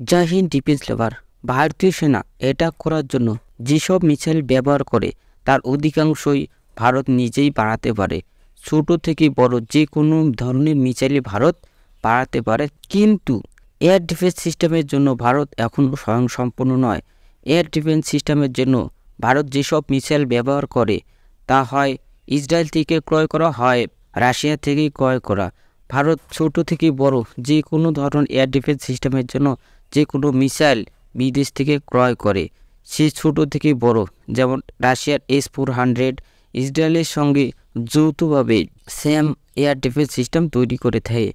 জয় Hind defence লাভার। ভারতীয় সেনা attack করার জন্য যেসব মিসাইল ব্যবহার করে তার অধিকাংশই ভারত নিজেই বানাতে পারে। ছোট থেকে বড় যে কোনো ধরনের মিসাইলই ভারত বানাতে পারে, কিন্তু এয়ার ডিফেন্স সিস্টেমের জন্য ভারত এখনও স্বয়ংসম্পূর্ণ নয়। এয়ার ডিফেন্স সিস্টেমের জন্য ভারত যেসব মিসাইল ব্যবহার করে তা হয় ইসরায়েল থেকে ক্রয় করা, হয় রাশিয়া থেকে ক্রয় করা। ভারত ছোট থেকে বড় যে কোনো ধরনের এয়ার ডিফেন্স সিস্টেমের জন্য যে কোনো মিসাইল বিদেশ থেকে ক্রয় করে। সে ছোট থেকে বড়, যেমন রাশিয়ার S-400 ইসরায়েলের সঙ্গে যৌথভাবে সেম এয়ার ডিফেন্স সিস্টেম তৈরি করে থাকে।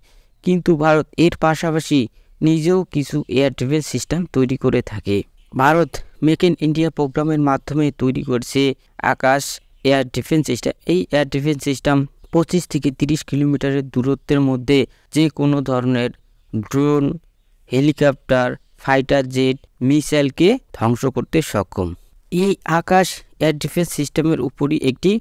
কিন্তু ভারত এর পাশাপাশি নিজেও কিছু এয়ার ডিফেন্স সিস্টেম তৈরি করে থাকে। ভারত মেক ইন ইন্ডিয়া প্রোগ্রামের মাধ্যমে তৈরি করছে আকাশ এয়ার ডিফেন্স সিস্টেম। এই এয়ার ডিফেন্স সিস্টেম 25 থেকে 30 কিলোমিটারের দূরত্বের মধ্যে যে কোনো ধরনের ড্রোন, হেলিকপ্টার, ফাইটার জেট, মিসাইলকে ধ্বংস করতে সক্ষম। এই আকাশ এয়ার ডিফেন্স সিস্টেমের উপরই একটি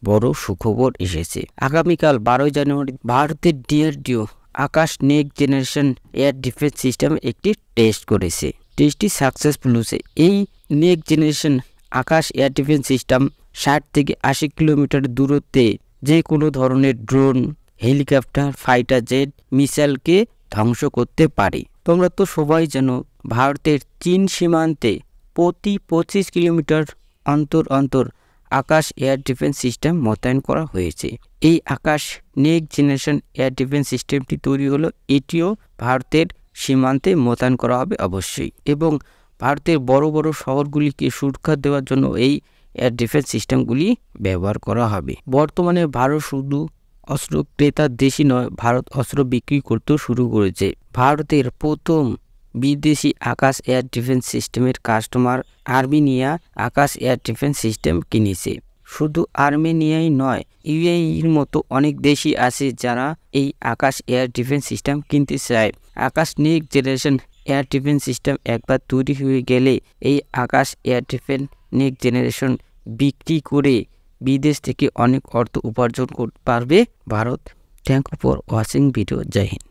বড় সুখবর এসেছে। আগামীকাল 12 জানুয়ারি ভারতের DRDO Akash next generation air defence system একটি টেস্ট করেছে। টেস্টটি সাকসেসফুল হয়েছে। এই next generation Akash air defence system 60 থেকে 80 কিলোমিটার দূরত্বে যে কোনো ধরনের ড্রোন, হেলিকপ্টার, ফাইটার জেট, মিসাইলকে ধ্বংস করতে পারে। তোমরা তো সবাই জানো ভারতের চীন সীমান্তে প্রতি 25 কিলোমিটার অন্তর অন্তর আকাশ এয়ার ডিফেন্স সিস্টেম মোতায়েন করা হয়েছে। এই আকাশ নেক্সট জেনারেশন এয়ার ডিফেন্স সিস্টেমটি তৈরি হলো, এটিও ভারতের সীমান্তে মোতায়েন করা হবে অবশ্যই। এবং ভারতের বড় বড় শহরগুলিকে সুরক্ষা দেওয়ার জন্য এই এয়ার ডিফেন্স সিস্টেমগুলি ব্যবহার করা হবে। বর্তমানে ভারত শুধু অস্ত্র ক্রেতার দেশই নয়, ভারত অস্ত্র বিক্রি করতেও শুরু করেছে। ভারতের প্রথম বিদেশি আকাশ এয়ার ডিফেন্স সিস্টেমের কাস্টমার আর্মেনিয়া আকাশ এয়ার ডিফেন্স সিস্টেম কিনেছে। শুধু আর্মেনিয়াই নয়, UAEর মতো অনেক দেশই আছে যারা এই আকাশ এয়ার ডিফেন্স সিস্টেম কিনতে চায়। Akash next generation air defence system একবার তৈরি হয়ে গেলে এই Akash air defence next generation বিক্রি করে বিদেশ থেকে অনেক অর্থ উপার্জন করতে পারবে Bharat. Thank you for watching video. Jai Hind.